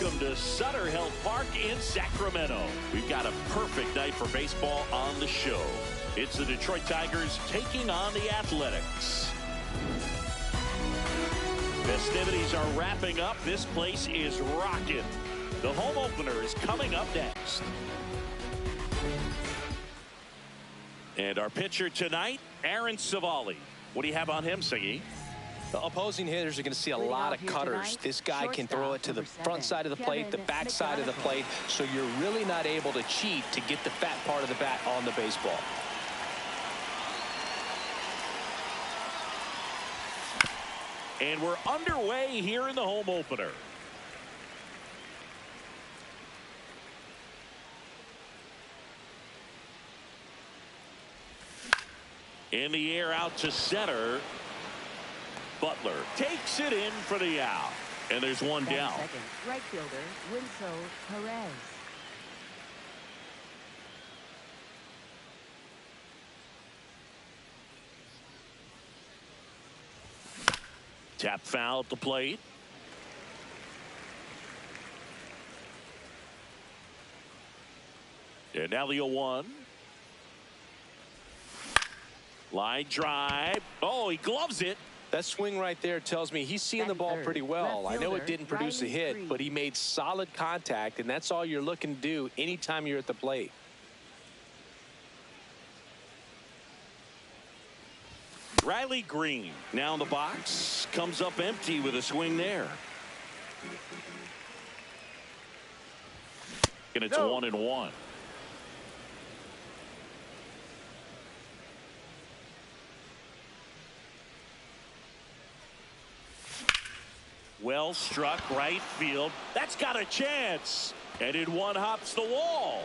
Welcome to Sutter Health Park in Sacramento. We've got a perfect night for baseball on the show. It's the Detroit Tigers taking on the Athletics. Festivities are wrapping up. This place is rocking. The home opener is coming up next. And our pitcher tonight, Aaron Civale. What do you have on him, Siggy? The opposing hitters are going to see a lot of cutters. This guy can throw it to the front side of the plate, the back side of the plate, so you're really not able to cheat to get the fat part of the bat on the baseball. And we're underway here in the home opener. In the air out to center. Butler takes it in for the out. And there's one down. Second, right fielder, Winslow Perez. Tap foul at the plate. And now the 0-1. Line drive. Oh, he gloves it. That swing right there tells me he's seeing the ball pretty well. I know it didn't produce a hit, but he made solid contact, and that's all you're looking to do anytime you're at the plate. Riley Green now in the box, comes up empty with a swing there. And it's 1-1. Well struck right field. That's got a chance. And in one hops the wall.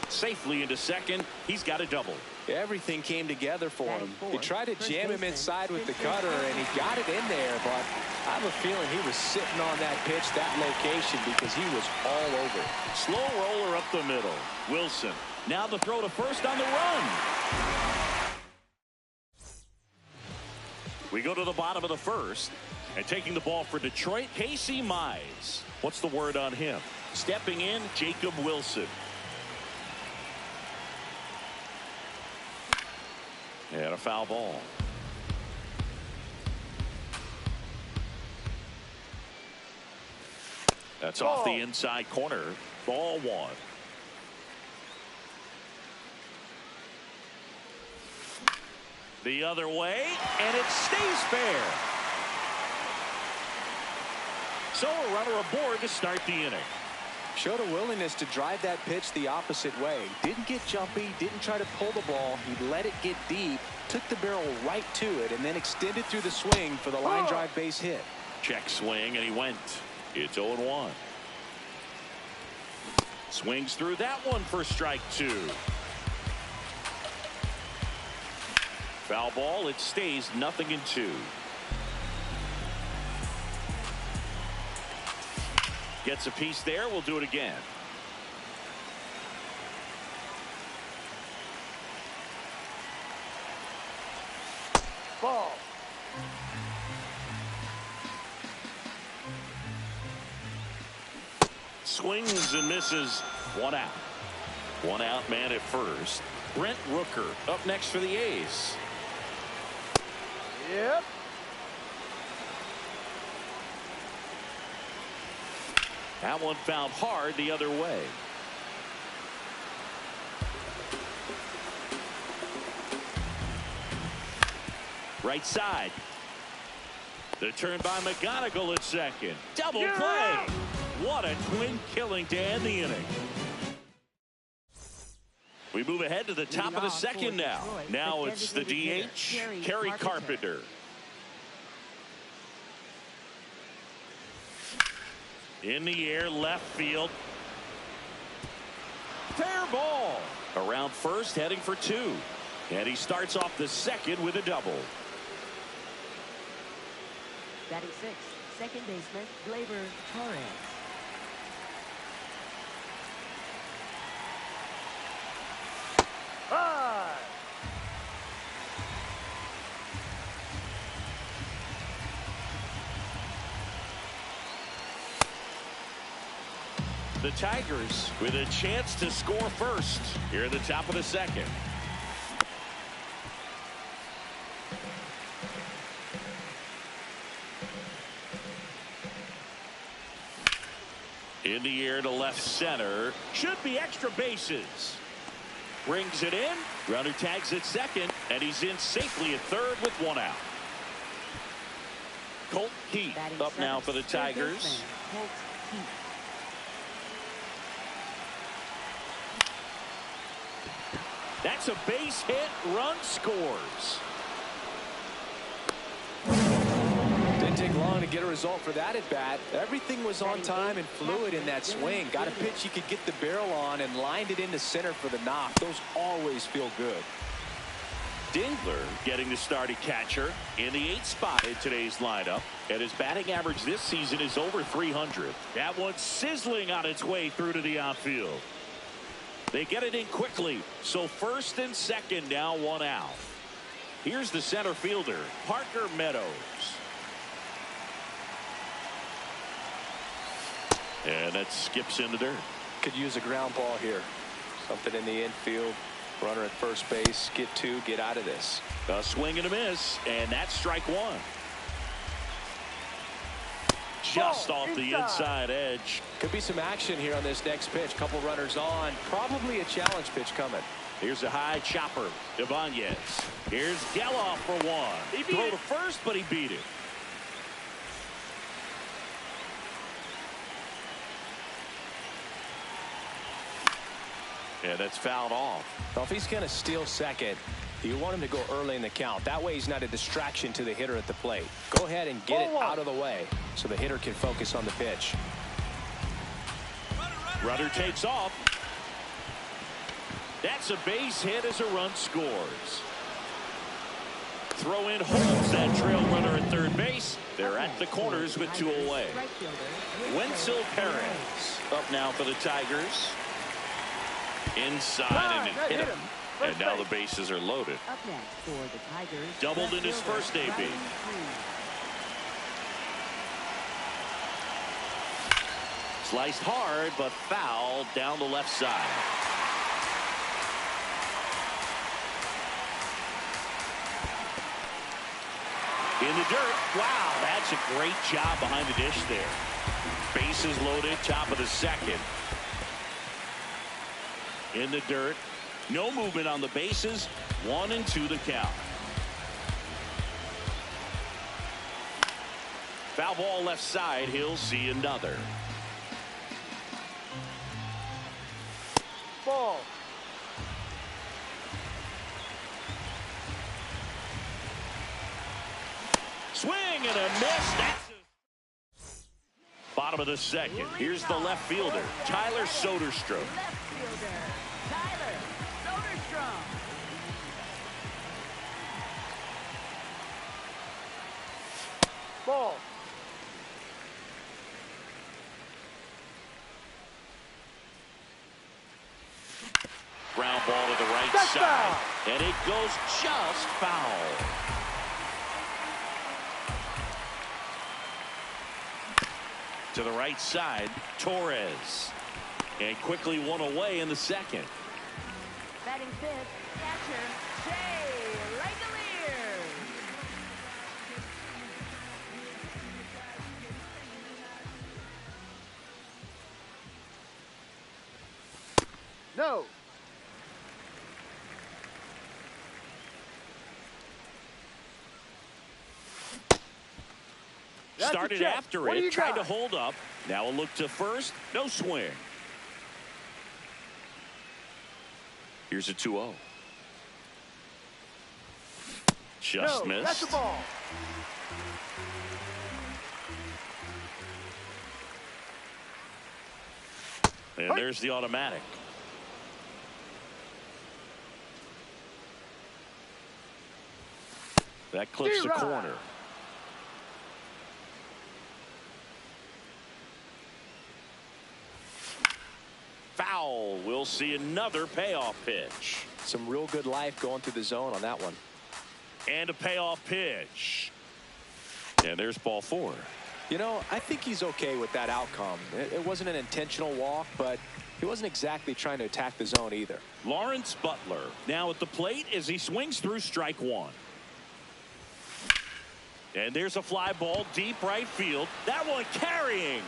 Safely into second. He's got a double. Everything came together for him. He tried to jam him inside with the cutter, and he got it in there, but I have a feeling he was sitting on that pitch, that location, because he was all over. Slow roller up the middle. Wilson. Now the throw to first on the run. We go to the bottom of the first, and taking the ball for Detroit, Casey Mize. What's the word on him? Stepping in, Jacob Wilson. And a foul ball. That's off the inside corner. Ball 1. The other way, and it stays fair. So a runner aboard to start the inning. Showed a willingness to drive that pitch the opposite way. Didn't get jumpy, didn't try to pull the ball. He let it get deep, took the barrel right to it, and then extended through the swing for the line drive base hit. Check swing, and he went. It's 0-1. Swings through that one for strike 2. Foul ball. It stays 0-2. Gets a piece there. We'll do it again. Ball. Swings and misses. 1 out. 1 out man at first. Brent Rooker up next for the A's. Yep. That one fouled hard the other way. Right side. The turn by McGonigal at second. Double play. What a twin killing to end the inning. We move ahead to the top of the second now. Now it's the DH, Kerry Carpenter. In the air, left field. Fair ball. Around first, heading for two. And he starts off the second with a double. Batting sixth, second baseman Gleyber Torres. High. The Tigers with a chance to score first here at the top of the second. In the air to left center. Should be extra bases. Brings it in. Runner tags at second, and he's in safely at third with one out. Colt Heath Batting up now seventh, for the third Tigers. baseman Colt Heath. That's a base hit. Run scores. Didn't take long to get a result for that at bat. Everything was on time and fluid in that swing. Got a pitch you could get the barrel on and lined it into center for the knock. Those always feel good. Dingler getting the start at catcher in the 8th spot in today's lineup. And his batting average this season is over 300. That one's sizzling on its way through to the outfield. They get it in quickly. So first and second now, one out. Here's the center fielder, Parker Meadows. And that skips in the dirt. Could use a ground ball here. Something in the infield. Runner at first base. Get two. Get out of this. A swing and a miss. And that's strike one. Just Ball off the inside. inside edge. Could be some action here on this next pitch. Couple runners on. Probably a challenge pitch coming. Here's a high chopper. Ibanez. Here's Geloff for one. He threw to first, but he beat it. And that's fouled off. Well, if he's going to steal second, you want him to go early in the count. That way he's not a distraction to the hitter at the plate. Go ahead and get it out of the way so the hitter can focus on the pitch. Runner takes off. That's a base hit as a run scores. Throw in holds that trail runner at third base. They're at the corners with two away. Right fielder Wenzel Perez up now for the Tigers. Inside, and it hit him. And now the bases are loaded. Up next for the Tigers. Doubled left in his fielder first AB. Ryan Cruz. Sliced hard, but foul down the left side. In the dirt. Wow, that's a great job behind the dish there. Bases loaded, top of the second. In the dirt. No movement on the bases. 1-2 the count. Foul ball left side. He'll see another. Ball. Swing and a miss. That's bottom of the second. Here's the left fielder, Tyler Soderstrom. Left fielder Tyler Soderstrom. Ball. Ground ball to the right That's side. foul. And it goes just foul. To the right side, Torres. And quickly one away in the second. Batting fifth, catcher Jay Langeliers. No. That's a Started check. after What do it, you tried to got? hold up. Now a look to first, no swing. Here's a 2-0. Just No, missed. that's a ball. And there's the automatic. That clips the corner. Foul. We'll see another payoff pitch. Some real good life going through the zone on that one. And a payoff pitch. And there's ball 4. You know, I think he's okay with that outcome. It wasn't an intentional walk, but he wasn't exactly trying to attack the zone either. Lawrence Butler now at the plate as he swings through strike 1. And there's a fly ball deep right field. That one carrying.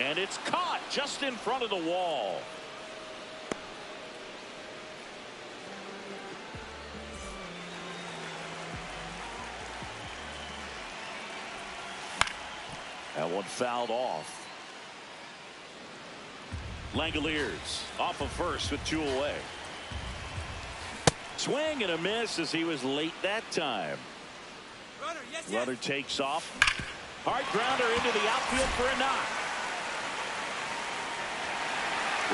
And it's caught just in front of the wall. That one fouled off. Langoliers off of first with 2 away. Swing and a miss as he was late that time. Runner takes off. Hard grounder into the outfield for a knock.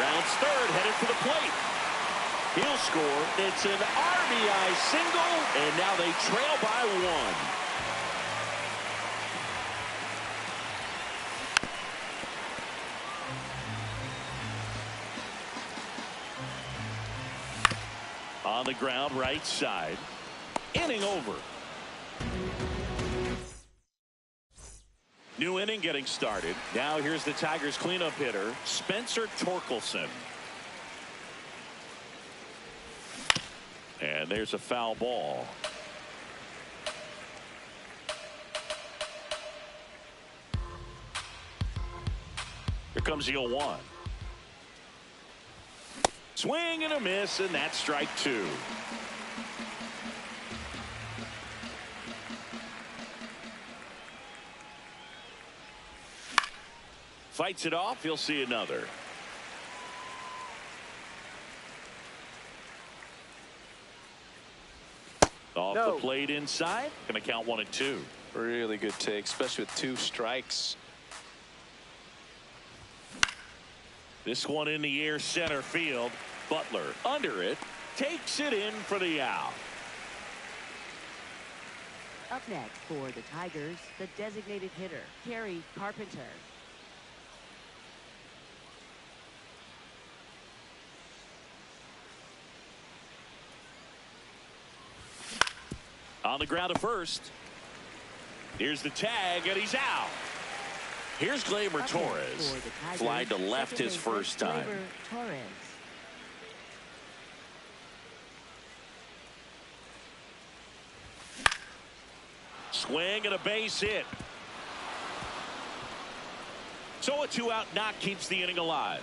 Rounds third, headed for the plate. He'll score. It's an RBI single, and now they trail by 1. On the ground, right side. Inning over. New inning getting started. Now here's the Tigers cleanup hitter, Spencer Torkelson. And there's a foul ball. Here comes the 0-1. Swing and a miss, and that's strike 2. Fights it off. He'll see another. Off the plate inside. Going to count 1-2. Really good take, especially with 2 strikes. This one in the air center field. Butler under it. Takes it in for the out. Up next for the Tigers, the designated hitter, Kerry Carpenter. On the ground to first. Here's the tag, and he's out. Here's Gleyber Torres. Fly to left his first time. Torres. Swing and a base hit. So a 2-out knock keeps the inning alive.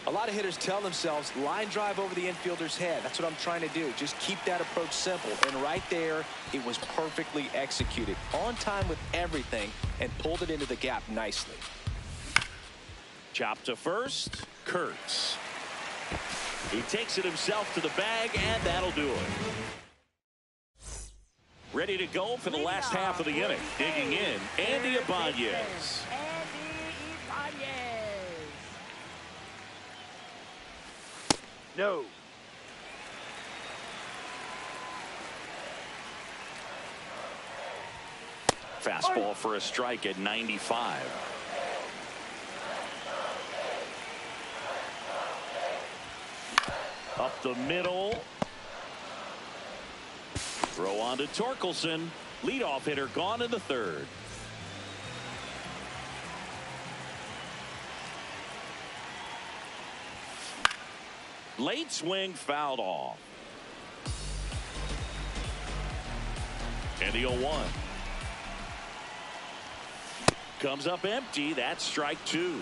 A lot of hitters tell themselves line drive over the infielder's head. That's what I'm trying to do. Just keep that approach simple. And right there, it was perfectly executed. On time with everything and pulled it into the gap nicely. Chop to first. Kurtz. He takes it himself to the bag, and that'll do it. Ready to go for the last half of the inning. Digging in, Andy Ibanez. No. Fastball for a strike at 95. Up the middle. Throw on to Torkelson. Leadoff hitter gone in the third. Late swing fouled off. And the 0-1. Comes up empty. That's strike 2.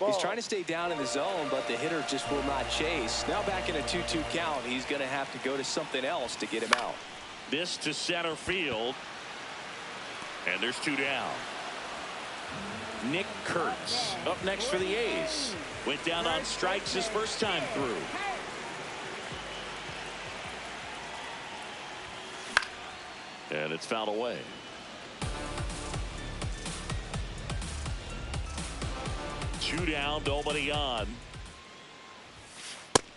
He's trying to stay down in the zone, but the hitter just will not chase. Now back in a 2-2 count, he's going to have to go to something else to get him out. This to center field. And there's 2 down. Nick Kurtz up next for the A's. Went down on strikes his first time through. And it's fouled away. Two down, nobody on.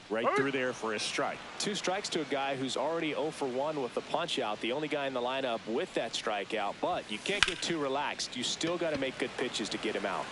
Right through there for a strike. 2 strikes to a guy who's already 0 for 1 with the punch out. The only guy in the lineup with that strikeout. But you can't get too relaxed. You still got to make good pitches to get him out.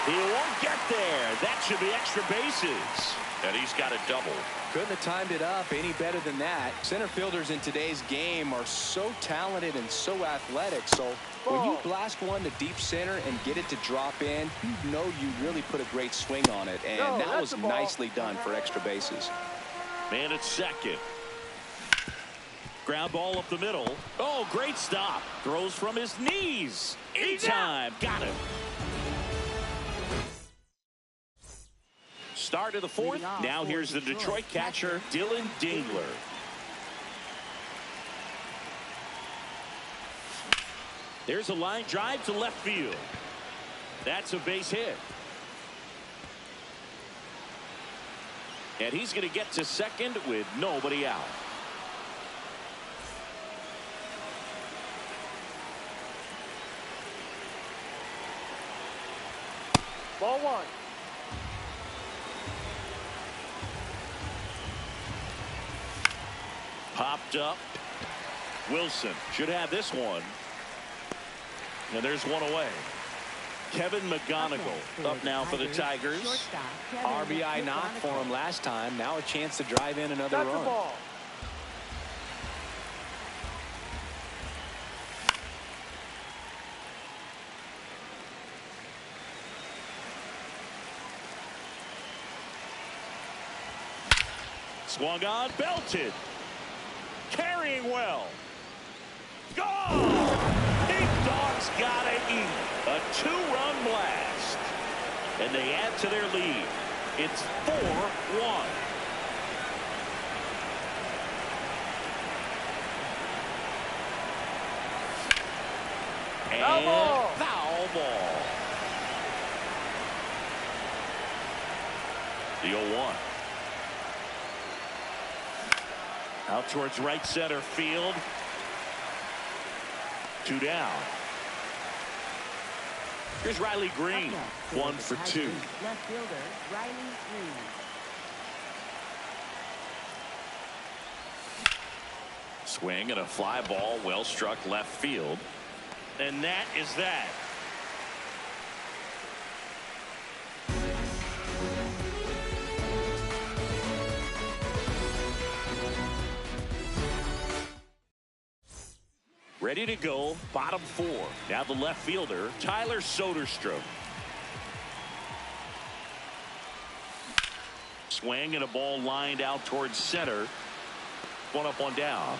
He won't get there. That should be extra bases. And he's got a double. Couldn't have timed it up any better than that. Center fielders in today's game are so talented and so athletic. So when you blast one to deep center and get it to drop in, you know you really put a great swing on it. And that was nicely done for extra bases. Man at second. Ground ball up the middle. Oh, great stop. Throws from his knees. Anytime. Got it. Start of the 4th. Now here's the Detroit catcher, Dylan Dingler. There's a line drive to left field. That's a base hit. And he's going to get to second with nobody out. Ball 1. Popped up. Wilson should have this one. And there's one away. Kevin McGonigal up now for the Tigers. RBI knock for him last time. Now a chance to drive in another run. Ball. Swung on, belted. Carrying well. Gone! Big Dog's gotta eat. A 2-run blast. And they add to their lead. It's 4-1. And foul ball. The 0-1. Out towards right center field. 2 down. Here's Riley Green. 1 for 2. Left fielder Riley Green. Swing and a fly ball, well struck left field. And that is that. Ready to go, bottom 4. Now the left fielder, Tyler Soderstrom. Swing and a ball lined out towards center. 1 up, 1 down.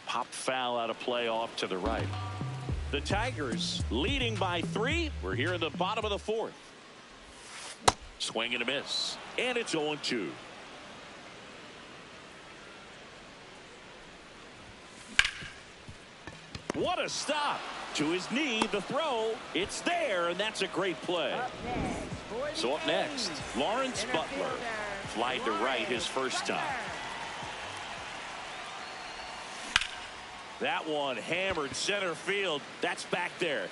Popped foul out of play off to the right. The Tigers leading by 3. We're here in the bottom of the 4th. Swing and a miss. And it's 0-2. What a stop. To his knee, the throw. It's there, and that's a great play. So up next, Lawrence Butler. Flied to right his first time. That one hammered center field. That's back there.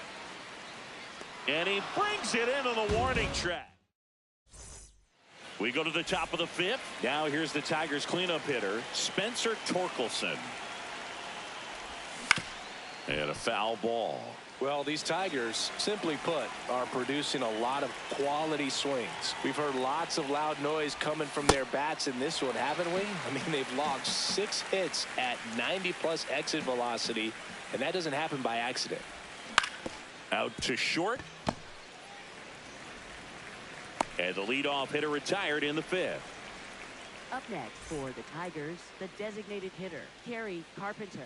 And he brings it into the warning track. We go to the top of the 5th. Now here's the Tigers cleanup hitter, Spencer Torkelson. And a foul ball. Well, these Tigers, simply put, are producing a lot of quality swings. We've heard lots of loud noise coming from their bats in this one, haven't we? I mean, they've logged 6 hits at 90+ exit velocity, and that doesn't happen by accident. Out to short. And the leadoff hitter retired in the 5th. Up next for the Tigers, the designated hitter, Kerry Carpenter.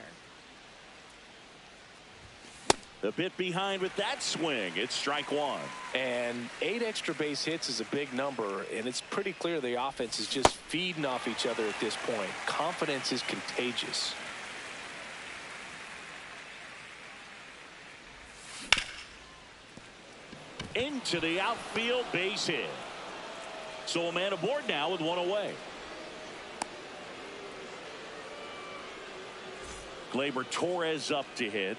A bit behind with that swing. It's strike one. And 8 extra base hits is a big number, and it's pretty clear the offense is just feeding off each other at this point. Confidence is contagious. Into the outfield, base hit. So a man aboard now with one away. Gleyber Torres up to hit.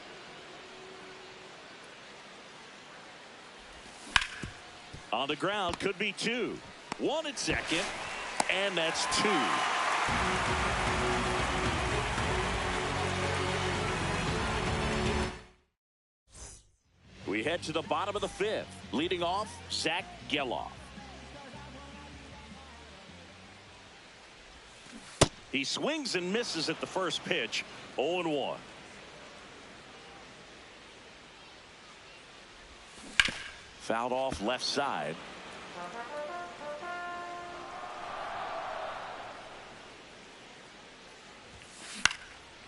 On the ground, could be 2. 1 at second, and that's 2. We head to the bottom of the 5th. Leading off, Zach Gelof. He swings and misses at the first pitch. 0-1. Fouled off left side.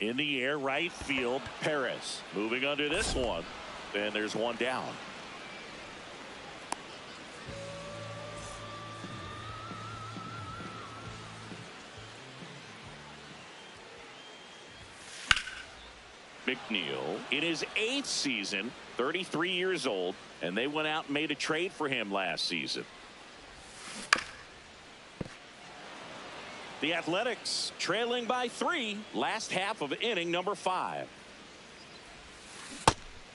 In the air, right field, Perez. Moving under this one. And there's one down. McNeil in his 8th season, 33 years old, and they went out and made a trade for him last season. The Athletics trailing by 3, last half of inning number 5.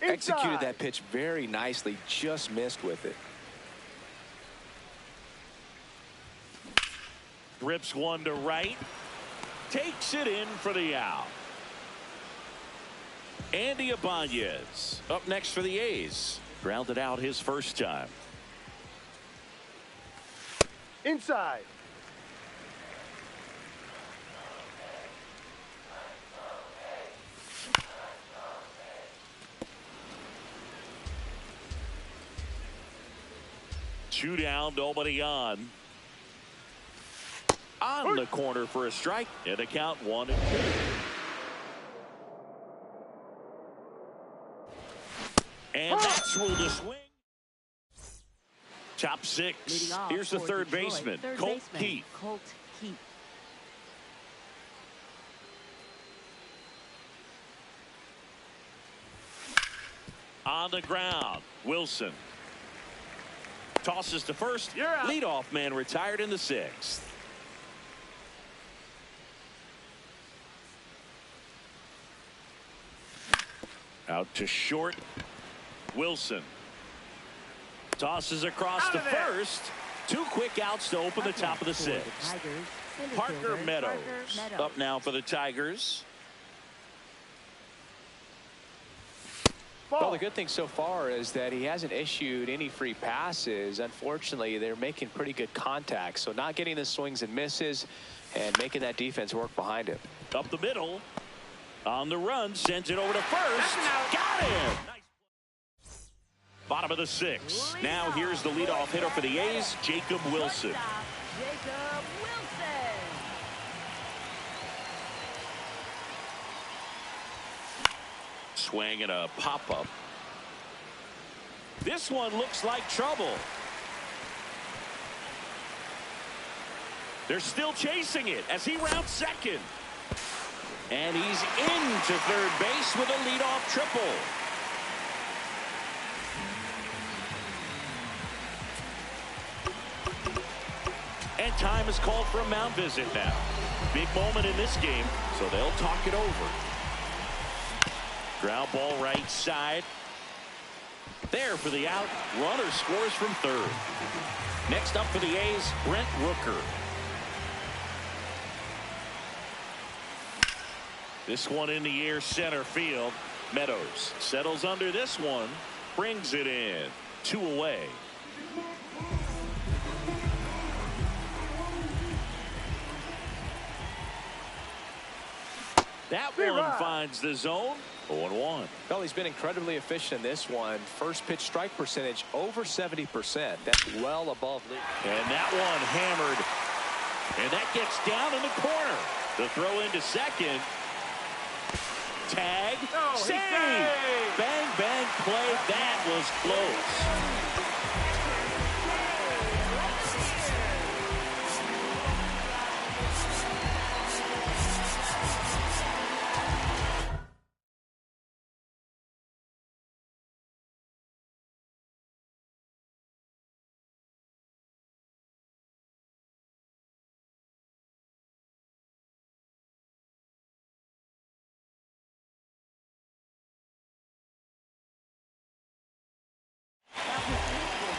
Executed that pitch very nicely, just missed with it. Rips one to right, takes it in for the out. Andy Ibanez up next for the A's. Grounded out his first time. Inside. Two down, nobody on. On the corner for a strike, and a count 1-2. And that's ruled a swing. Top 6. Here's the third baseman, Colt Keith. Colt Keith. On the ground, Wilson. Tosses to first. Leadoff man retired in the 6th. Out to short. Wilson tosses across to first. 2 quick outs to open the top of the 6th. Parker Meadows up now for the Tigers. Well, the good thing so far is that he hasn't issued any free passes. Unfortunately, they're making pretty good contact, so not getting the swings and misses and making that defense work behind him. Up the middle, on the run, sends it over to first. Got him. Nice. Bottom of the 6th. Now here's the leadoff hitter for the A's, Jacob Wilson. Jacob Wilson. Swing and a pop-up. This one looks like trouble. They're still chasing it as he rounds second. And he's into third base with a leadoff triple. And time is called for a mound visit now. Big moment in this game, so they'll talk it over. Ground ball right side. There for the out. Runner scores from third. Next up for the A's, Brent Rooker. This one in the air, center field. Meadows settles under this one. Brings it in. 2 away. That one finds the zone. 0-1. Well, he's been incredibly efficient in this one. First pitch strike percentage over 70%. That's well above league. And that one hammered. And that gets down in the corner. The throw into second. Tag. bag. Save! Bang, bang play. That was close.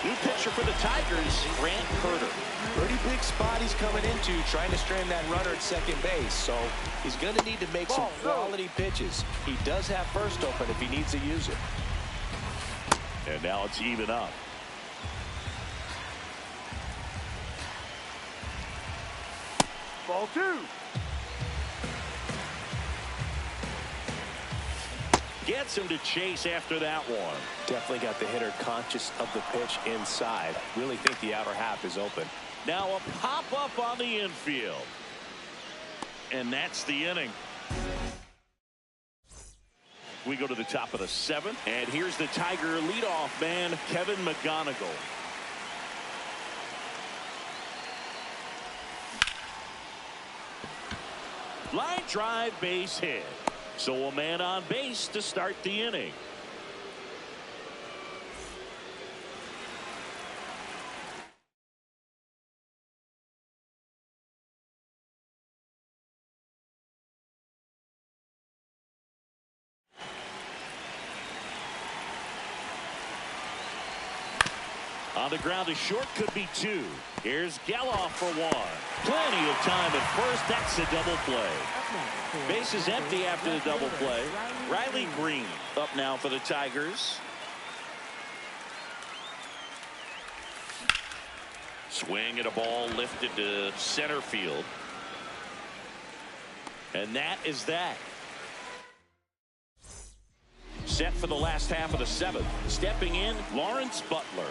New pitcher for the Tigers, Grant Herter. Pretty big spot he's coming into, trying to strand that runner at second base. So he's going to need to make some quality pitches. He does have first open if he needs to use it. And now it's even up. Ball 2. Gets him to chase after that one. Definitely got the hitter conscious of the pitch inside. Really think the outer half is open. Now a pop-up on the infield. And that's the inning. We go to the top of the 7th. And here's the Tiger leadoff man, Kevin McGonigal. Line drive, base hit. So a man on base to start the inning. On the ground to short, could be 2. Here's Geloff for 1. Plenty of time at first. That's a double play. Base is empty after the double play. Riley Green up now for the Tigers. Swing at a ball lifted to center field. And that is that. Set for the last half of the 7th. Stepping in, Lawrence Butler.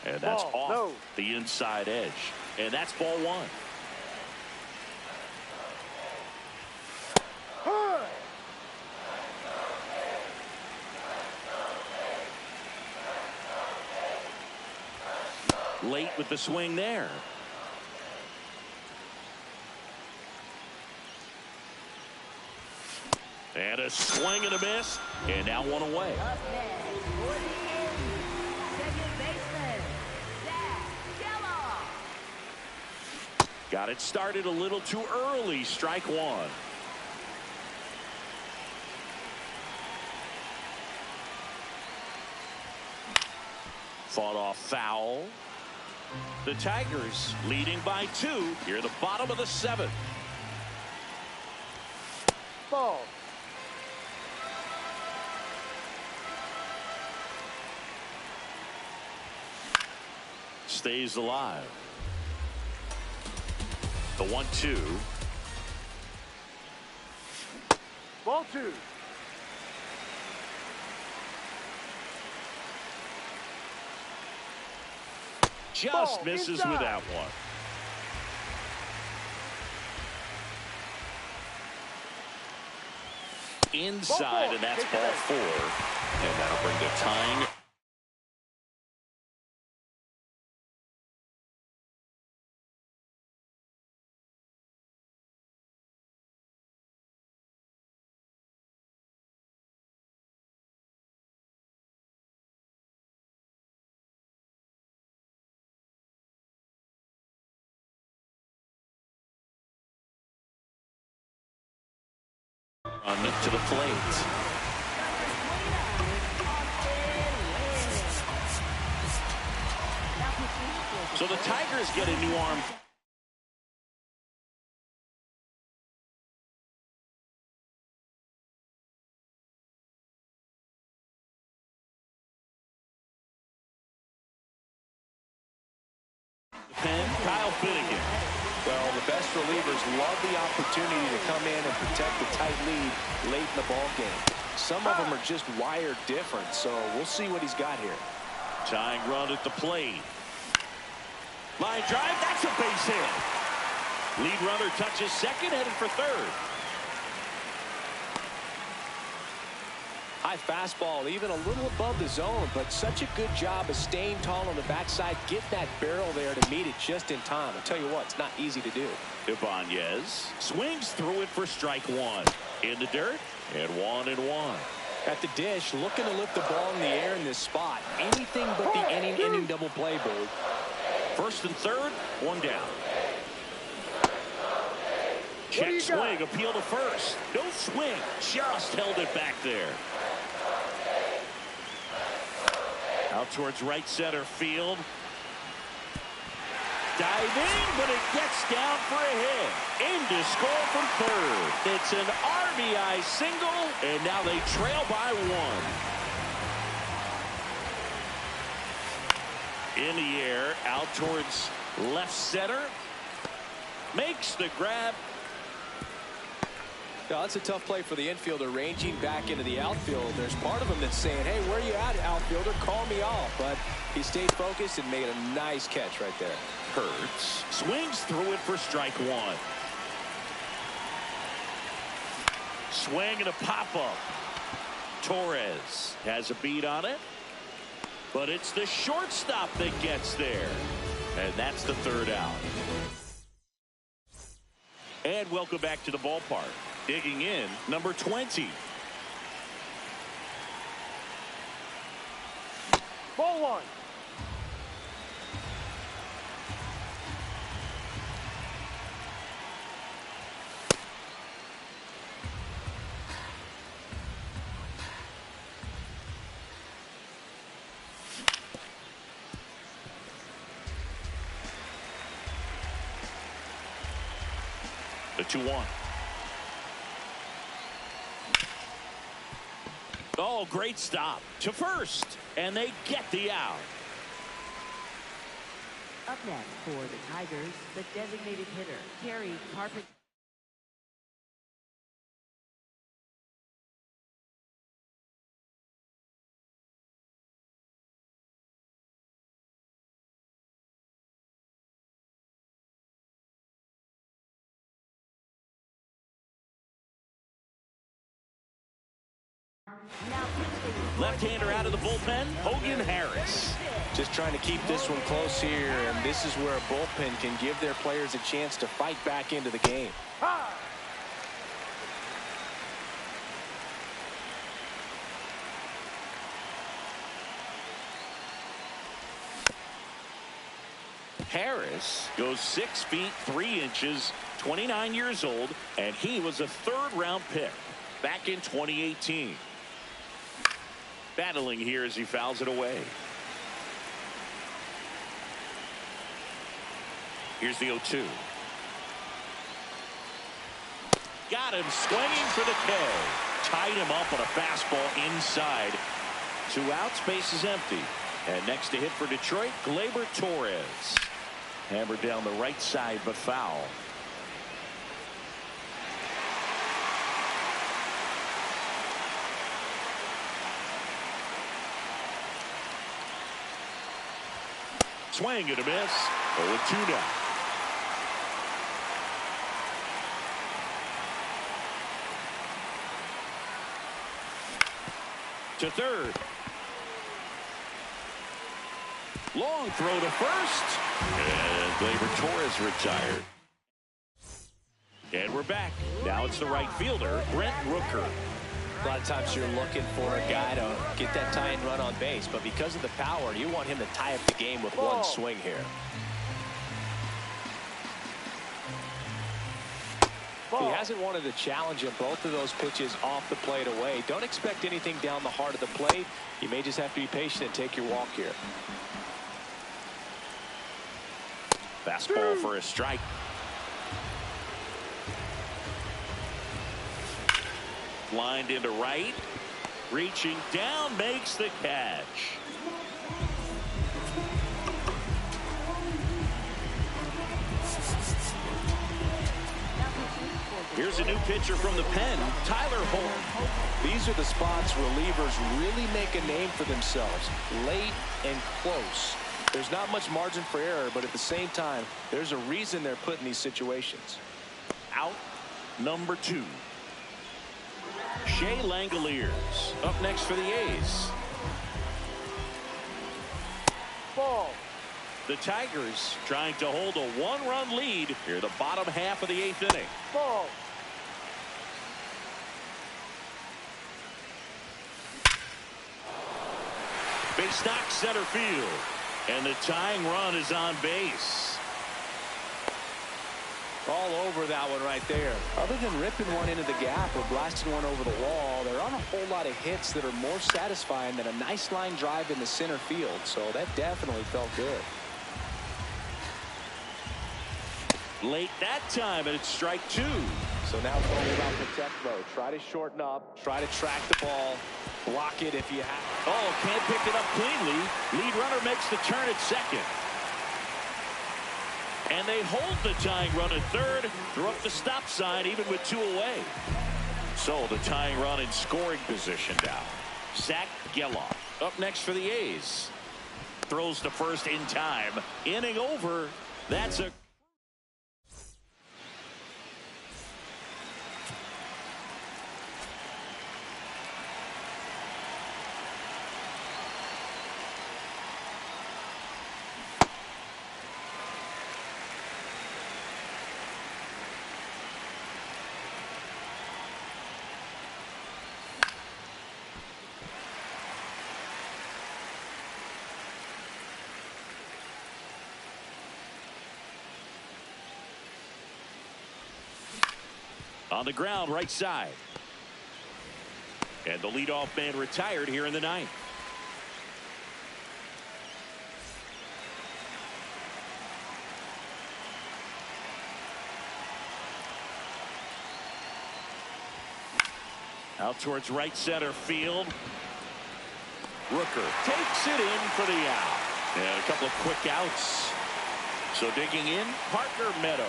And that's off the inside edge. And that's ball 1. Late with the swing there. And a swing and a miss. And now one away. Got it started a little too early. Strike 1. Fought off foul. The Tigers leading by 2 here at the bottom of the 7th. Ball. Stays alive. The 1-2. Ball 2. Just misses with that one. Inside, and that's ball 4. And that'll bring the tying. To the plate. So the Tigers get a new arm. Kyle Finnegan. Well, the best relievers love the opportunity to come in and protect the tight lead late in the ball game. Some of them are just wired different, so we'll see what he's got here. Tying run at the plate. Line drive, that's a base hit. Lead runner touches second, headed for third. high fastball, even a little above the zone, but such a good job of staying tall on the backside, get that barrel there to meet it just in time. I'll tell you what, it's not easy to do. Ibanez swings through it for strike one. In the dirt, and 1-1. At the dish, looking to lift the ball in the air in this spot. Anything but the inning double play, Boo. First and third, one down. Check swing, appeal to first. No swing, just held it back there. Out towards right center field. Diving, but it gets down for a hit. In to score from third. It's an RBI single, and now they trail by one. In the air, out towards left center. Makes the grab. No, that's a tough play for the infielder, ranging back into the outfield. There's part of him that's saying, hey, where you at, outfielder? Call me off. But he stayed focused and made a nice catch right there. Hurts swings through it for strike one. Swing and a pop-up. Torres has a beat on it, but it's the shortstop that gets there, and that's the third out. And welcome back to the ballpark. Digging in, number 20. Ball one. The 2-1. Oh, great stop to first, and they get the out. Up next for the Tigers, the designated hitter, Kerry Carpenter. Left-hander out of the bullpen, Hogan Harris. Just trying to keep this one close here, and this is where a bullpen can give their players a chance to fight back into the game. Harris goes 6 feet 3 inches, 29 years old, and he was a third-round pick back in 2018. Battling here as he fouls it away. Here's the 0-2. Got him swinging for the K. Tied him up on a fastball inside. 2 outs, base is empty. And next to hit for Detroit, Gleyber Torres. Hammered down the right side, but foul. Swing and a miss. 0-2 now. To third. Long throw to first. And Gleyber Torres retired. And we're back. Now it's the right fielder, Brent Rooker. A lot of times you're looking for a guy to get that tying run on base, but because of the power, you want him to tie up the game with one swing here. He hasn't wanted to challenge him. Both of those pitches off the plate away. Don't expect anything down the heart of the plate. You may just have to be patient and take your walk here. Fastball for a strike. Lined into right. Reaching down, makes the catch. Here's a new pitcher from the pen, Tyler Holt. These are the spots relievers really make a name for themselves. Late and close. There's not much margin for error, but at the same time, there's a reason they're put in these situations. Out number 2. Shea Langoliers up next for the A's. Ball. The Tigers trying to hold a one-run lead here the bottom half of the 8th inning. Ball. Base knock center field. And the tying run is on base. All over that one right there. Other than ripping one into the gap or blasting one over the wall, there aren't a whole lot of hits that are more satisfying than a nice line drive in the center field. So that definitely felt good. Late that time, and it's strike 2. So now it's all about protect mode. Try to shorten up. Try to track the ball. Block it if you have. Oh, can't pick it up cleanly. Lead runner makes the turn at second. And they hold the tying run at third. They're up the stop sign even with 2 away. So the tying run in scoring position now. Zach Gelof up next for the A's. Throws to first in time. Inning over. That's a... On the ground, right side. And the leadoff man retired here in the 9th. Out towards right center field. Rooker takes it in for the out. And a couple of quick outs. So digging in, Parker Meadows.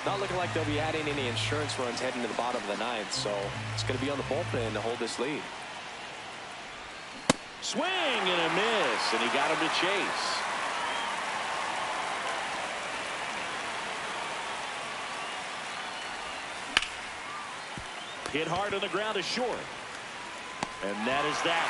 Not looking like they'll be adding any insurance runs heading to the bottom of the 9th, so it's going to be on the bullpen to hold this lead. Swing and a miss, and he got him to chase. Hit hard on the ground to short. And that is that.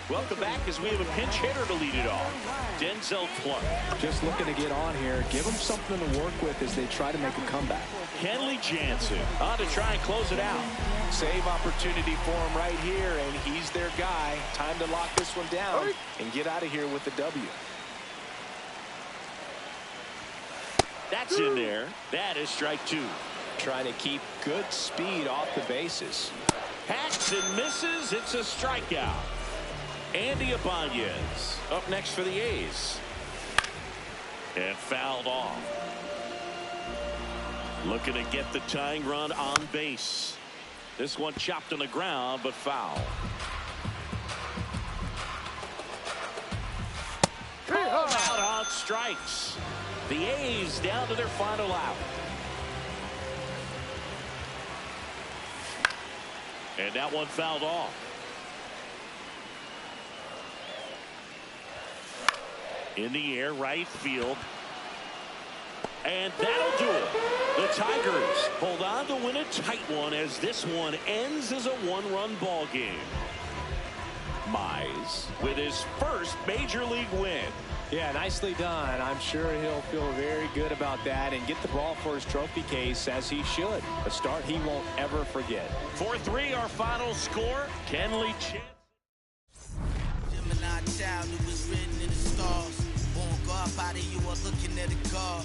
Welcome back as we have a pinch hitter to lead it off. Denzel Clark. Just looking to get on here. Give them something to work with as they try to make a comeback. Kenley Jansen on to try and close it out. Save opportunity for him right here, and he's their guy. Time to lock this one down and get out of here with the W. That's in there. That is strike 2. Trying to keep good speed off the bases. Hacks and misses. It's a strikeout. Andy Ibanez up next for the A's. And fouled off. Looking to get the tying run on base. This one chopped on the ground, but foul. Called out on strikes. The A's down to their final out. And that one fouled off. In the air, right field. And that'll do it. The Tigers hold on to win a tight one as this one ends as a one-run ball game. Mize with his first major league win. Yeah, nicely done. I'm sure he'll feel very good about that and get the ball for his trophy case, as he should. A start he won't ever forget. 4-3 our final score. Kenley Jansen. Gemini child, it was written in the stars. Won't go up out of you are looking at a car.